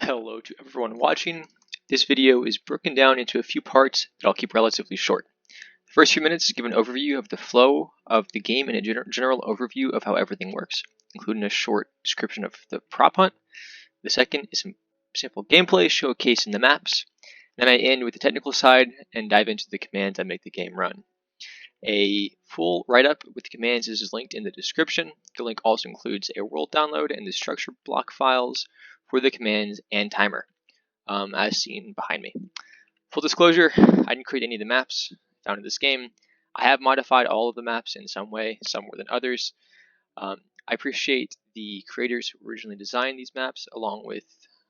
Hello to everyone watching. This video is broken down into a few parts that I'll keep relatively short. The first few minutes give an overview of the flow of the game and a general overview of how everything works, including a short description of the prop hunt. The second is some simple gameplay showcasing the maps. Then I end with the technical side and dive into the commands that make the game run. A full write-up with the commands is linked in the description. The link also includes a world download and the structure block files for the commands and timer, as seen behind me. Full disclosure, I didn't create any of the maps found in this game. I have modified all of the maps in some way, some more than others. I appreciate the creators who originally designed these maps, along with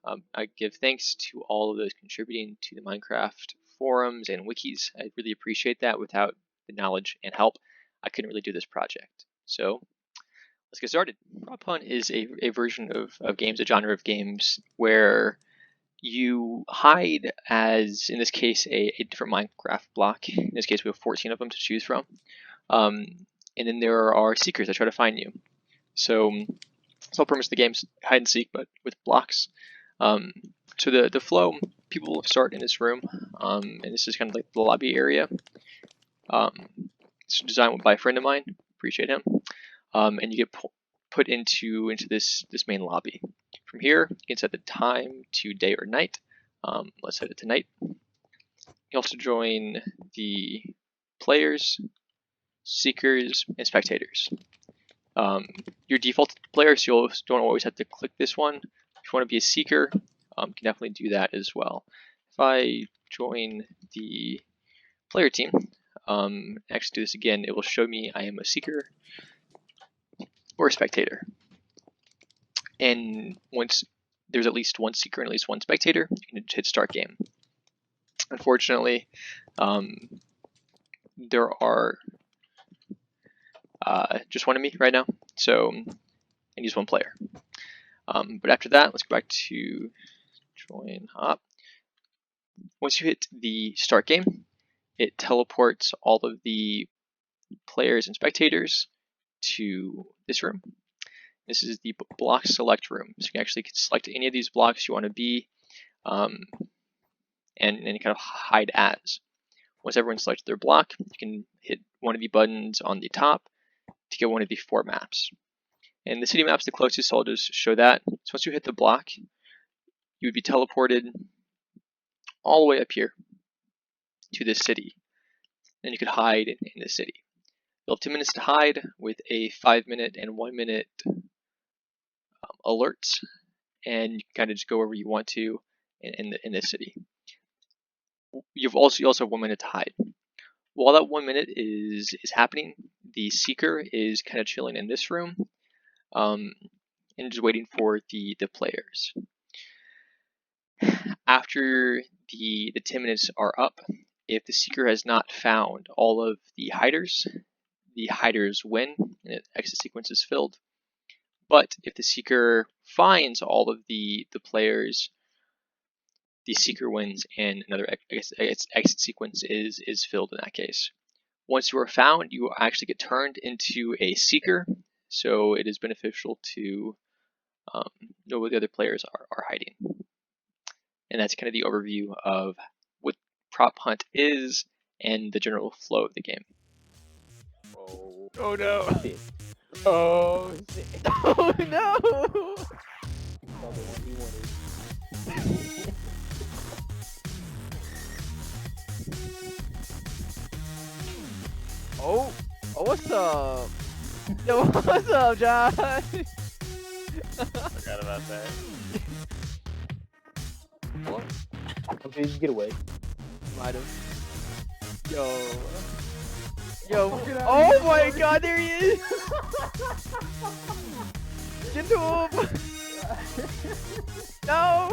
I give thanks to all of those contributing to the Minecraft forums and wikis. I really appreciate that. Without the knowledge and help, I couldn't really do this project. So let's get started. Prop Hunt is a version of games, a genre of games where you hide as, in this case, a different Minecraft block. In this case, we have 14 of them to choose from. And then there are seekers that try to find you. So it's all premise of the game's hide and seek, but with blocks. So the flow, people start in this room, and this is kind of like the lobby area. It's designed by a friend of mine. Appreciate him. And you get put into this main lobby. From here, you can set the time to day or night. Let's set it to night. You also join the players, seekers, and spectators. Your default player, so you don't always have to click this one. If you want to be a seeker, you can definitely do that as well. If I join the player team, actually do this again, it will show me I am a seeker or a spectator. And once there's at least one seeker and at least one spectator, you can hit start game. Unfortunately, there are just one of me right now, so I use one player. But after that, let's go back to join up. Once you hit the start game, it teleports all of the players and spectators to this room. This is the block select room. So you can actually select any of these blocks you want to be, and kind of hide as. Once everyone's selected their block, you can hit one of the buttons on the top to get one of the 4 maps. And the city map's the closest, so I'll just show that. So once you hit the block, you would be teleported all the way up here to this city. Then you could hide in the city. You'll have 2 minutes to hide with a 5-minute and 1-minute alerts, and you can kind of just go wherever you want to in this city. You also have 1 minute to hide. While that 1 minute is happening, the seeker is kind of chilling in this room, and just waiting for the players. After the 10 minutes are up, if the seeker has not found all of the hiders win, and the exit sequence is filled. But if the seeker finds all of the players, the seeker wins, and another exit sequence is filled in that case. Once you are found, you will actually get turned into a seeker, so it is beneficial to know where the other players are hiding. And that's kind of the overview of what Prop Hunt is and the general flow of the game. Oh no! Oh shit! Oh no! Oh, what's up? Yo, what's up, Josh? Forgot about that. What? Okay, just get away. Might have. Yo, oh my God, there he is! Get to him! No!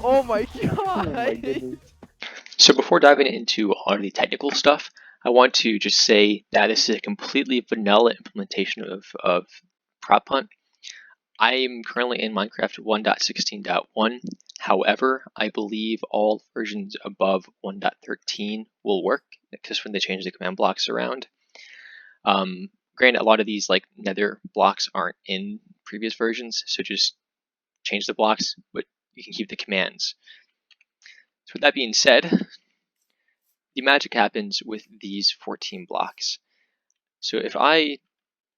Oh my God! Oh my goodness. So before diving into all of the technical stuff, I want to just say that this is a completely vanilla implementation of Prop Hunt. I am currently in Minecraft 1.16.1. However, I believe all versions above 1.13 will work, because when they change the command blocks around. Granted, a lot of these like nether blocks aren't in previous versions, so just change the blocks, but you can keep the commands. So with that being said, the magic happens with these 14 blocks. So if I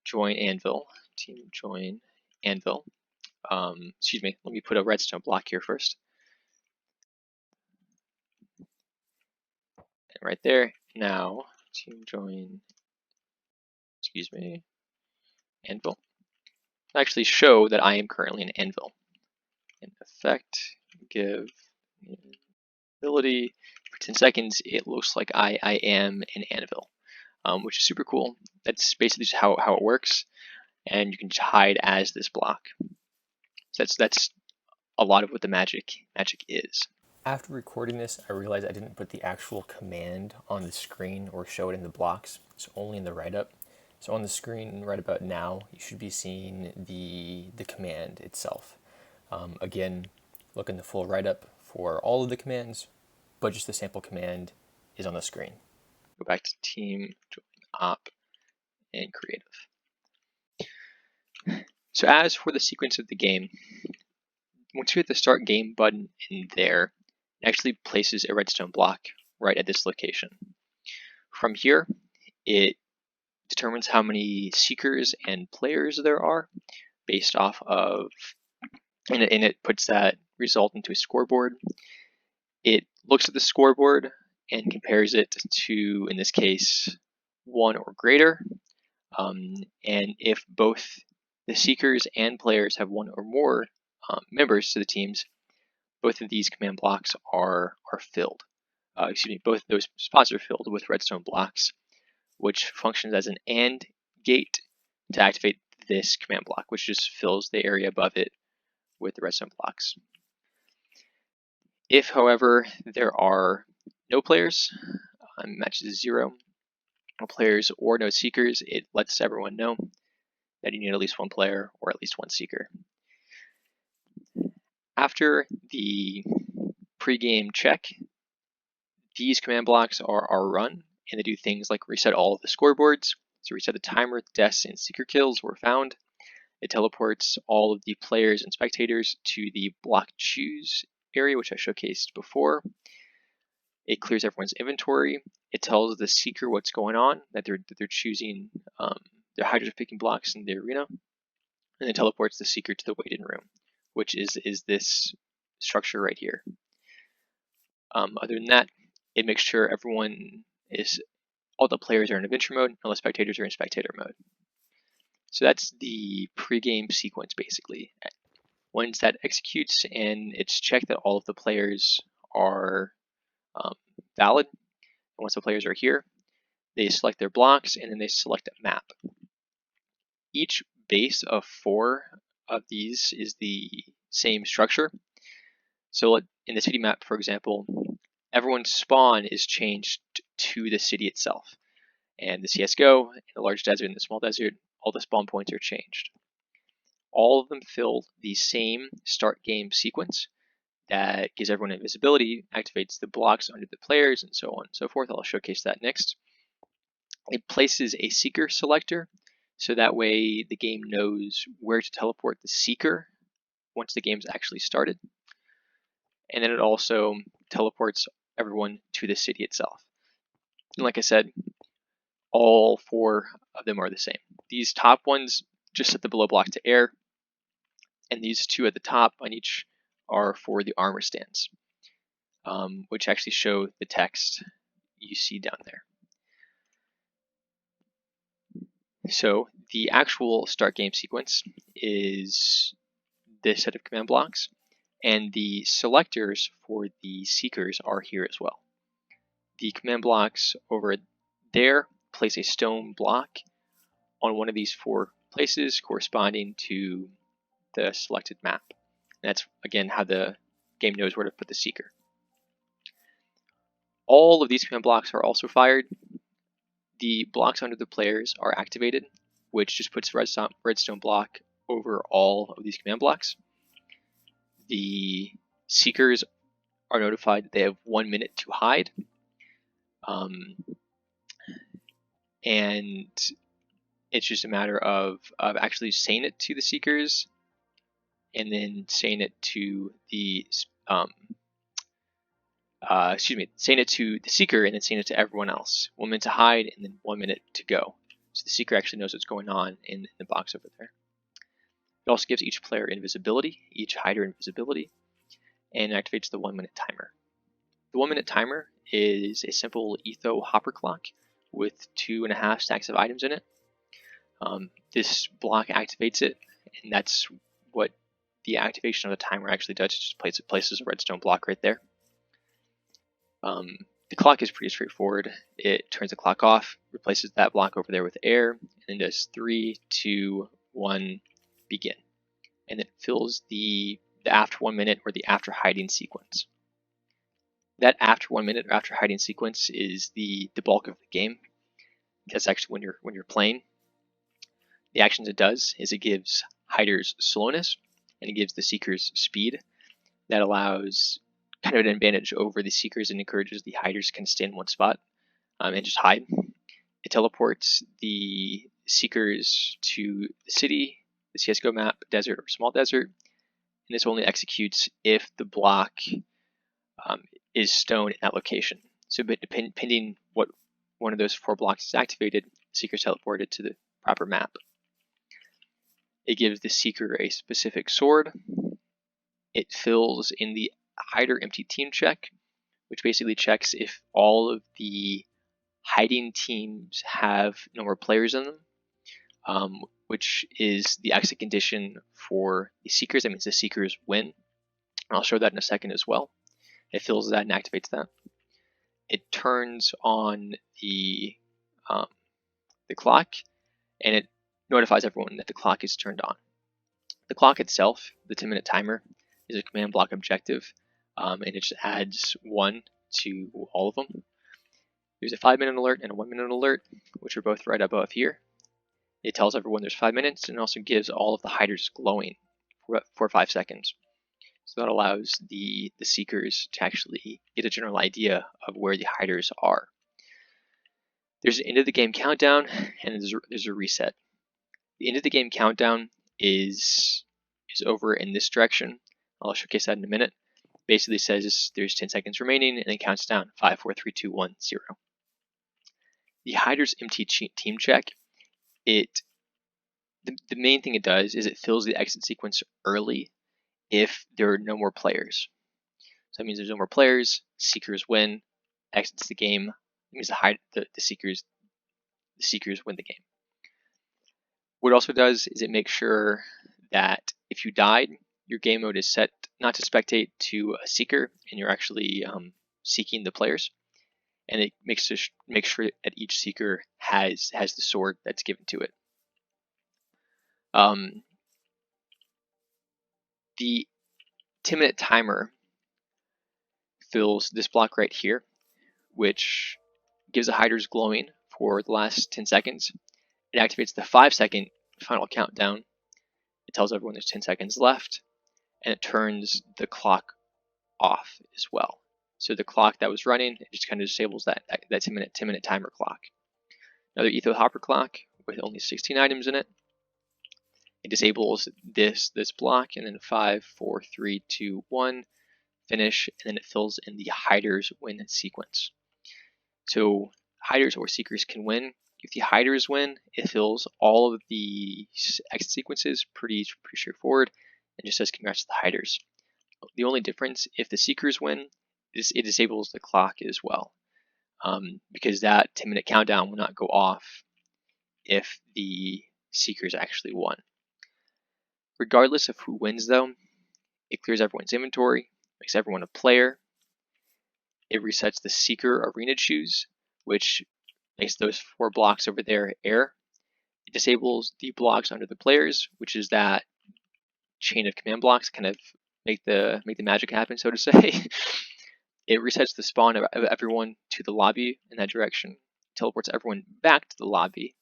join Anvil, team join Anvil, excuse me, let me put a redstone block here first. And right there, now team join, excuse me, Anvil. Actually show that I am currently an Anvil. In effect, give ability for 10 seconds, it looks like I am an Anvil, which is super cool. That's basically just how it works, and you can just hide as this block. So that's a lot of what the magic is. After recording this, I realized I didn't put the actual command on the screen or show it in the blocks. It's only in the write-up. So on the screen right about now, you should be seeing the command itself. Again, look in the full write-up for all of the commands, but just the sample command is on the screen. Go back to team, join op, and creative. So as for the sequence of the game, once you hit the start game button in there, it actually places a redstone block right at this location. From here, it determines how many seekers and players there are based off of, and it puts that result into a scoreboard. It looks at the scoreboard and compares it to, in this case, 1 or greater. And if both the seekers and players have 1 or more members to the teams, both of these command blocks are filled. Both those spots are filled with redstone blocks, which functions as an AND gate to activate this command block, which just fills the area above it with the redstone blocks. If, however, there are no players, matches 0, no players or no seekers, it lets everyone know that you need at least 1 player or at least 1 seeker. After the pre-game check, these command blocks are run, and they do things like reset all of the scoreboards. So reset the timer, deaths, and seeker kills were found. It teleports all of the players and spectators to the block choose area, which I showcased before. It clears everyone's inventory. It tells the seeker what's going on, that they're choosing, they're hydro picking blocks in the arena, and it teleports the seeker to the waiting room, which is this structure right here. Other than that, it makes sure all the players are in adventure mode, and all the spectators are in spectator mode. So that's the pre-game sequence basically. Once that executes and it's checked that all of the players are valid, and once the players are here, they select their blocks and then they select a map. Each base of 4 of these is the same structure. So in the city map, for example, everyone's spawn is changed to the city itself. And the CSGO, in the large desert and the small desert, all the spawn points are changed. All of them fill the same start game sequence that gives everyone invisibility, activates the blocks under the players, and so on and so forth. I'll showcase that next. It places a seeker selector, so that way the game knows where to teleport the seeker once the game's actually started. And then it also teleports everyone to the city itself. And like I said, all 4 of them are the same. These top ones just set the below block to air, and these 2 at the top on each are for the armor stands, which actually show the text you see down there. So the actual start game sequence is this set of command blocks, and the selectors for the seekers are here as well. The command blocks over there place a stone block on one of these 4 places corresponding to the selected map. And that's, again, how the game knows where to put the seeker. All of these command blocks are also fired. The blocks under the players are activated, which just puts redstone block over all of these command blocks. The seekers are notified that they have 1 minute to hide. And it's just a matter of actually saying it to the seekers and then saying it to the saying it to the seeker and then saying it to everyone else. 1 minute to hide and then 1 minute to go. So the seeker actually knows what's going on in the box over there. It also gives each player invisibility, each hider invisibility, and activates the 1 minute timer. The 1 minute timer is a simple Etho hopper clock with 2.5 stacks of items in it. This block activates it, and that's what the activation of the timer actually does. It just places a redstone block right there. The clock is pretty straightforward. It turns the clock off, replaces that block over there with air, and then does 3, 2, 1, begin. And it fills the after 1 minute or the after hiding sequence. That after 1 minute or after hiding sequence is the bulk of the game. That's actually when you're playing. The actions it does is it gives hiders slowness and it gives the seekers speed. That allows kind of an advantage over the seekers and encourages the hiders to kind of stay in one spot and just hide. It teleports the seekers to the city, the CSGO map, desert, or small desert, and this only executes if the block is stone in that location. So depending what one of those 4 blocks is activated, the seeker is teleported to the proper map. It gives the seeker a specific sword. It fills in the hider empty team check, which basically checks if all of the hiding teams have no more players in them, which is the exit condition for the seekers. That means the seekers win. And I'll show that in a second as well. It fills that and activates that. It turns on the clock, and it notifies everyone that the clock is turned on. The clock itself, the 10-minute timer, is a command block objective, and it just adds 1 to all of them. There's a 5-minute alert and a 1-minute alert, which are both right above here. It tells everyone there's 5 minutes and also gives all of the hiders glowing for 5 seconds. So that allows the seekers to actually get a general idea of where the hiders are. There's an end of the game countdown and there's a reset. The end of the game countdown is over in this direction. I'll showcase that in a minute. Basically says there's 10 seconds remaining and it counts down 5, 4, 3, 2, 1, 0. The hider's empty team check, the main thing it does is it fills the exit sequence early if there are no more players. So that means there's no more players, seekers win, exits the game. It means the seekers win the game. What it also does is it makes sure that if you died, your game mode is set not to spectate to a seeker, and you're actually seeking the players. And it makes sure that each seeker has the sword that's given to it. The 10-minute timer fills this block right here, which gives the hiders glowing for the last 10 seconds. It activates the 5-second final countdown. It tells everyone there's 10 seconds left, and it turns the clock off as well. So the clock that was running, it just kind of disables that 10-minute timer clock. Another Etho hopper clock with only 16 items in it. It disables this block, and then 5, 4, 3, 2, 1, finish, and then it fills in the hiders win sequence. So hiders or seekers can win. If the hiders win, it fills all of the exit sequences, pretty straightforward, and just says congrats to the hiders. The only difference, if the seekers win, is it disables the clock as well, because that 10-minute countdown will not go off if the seekers actually won. Regardless of who wins though, it clears everyone's inventory, makes everyone a player. It resets the seeker arena choose, which makes those 4 blocks over there air. It disables the blocks under the players, which is that chain of command blocks, kind of make the magic happen, so to say. It resets the spawn of everyone to the lobby in that direction, teleports everyone back to the lobby.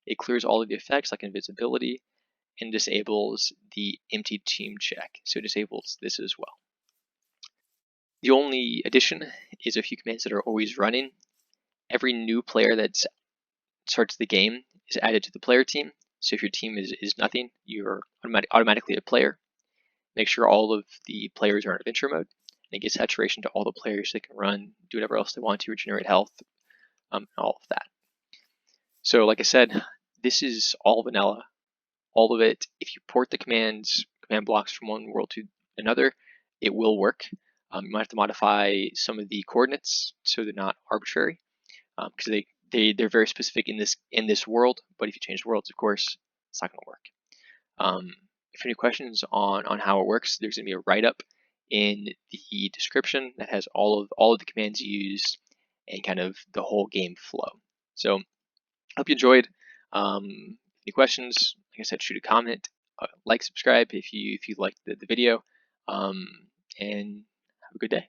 It clears all of the effects like invisibility, and disables the empty team check, so it disables this as well. The only addition is a few commands that are always running. Every new player that starts the game is added to the player team. So if your team is nothing, you're automatically a player. make sure all of the players are in adventure mode, and it gives saturation to all the players so they can run, do whatever else they want to, regenerate health, and all of that. So like I said, this is all vanilla. All of it, if you port the command blocks from one world to another, it will work. You might have to modify some of the coordinates so they're not arbitrary, because they're very specific in this world. But if you change the worlds, of course, it's not going to work. If you have any questions on how it works, there's going to be a write-up in the description that has all of the commands used and kind of the whole game flow. So, hope you enjoyed. Any questions? Like I said, shoot a comment, like, subscribe if you liked the video, and have a good day.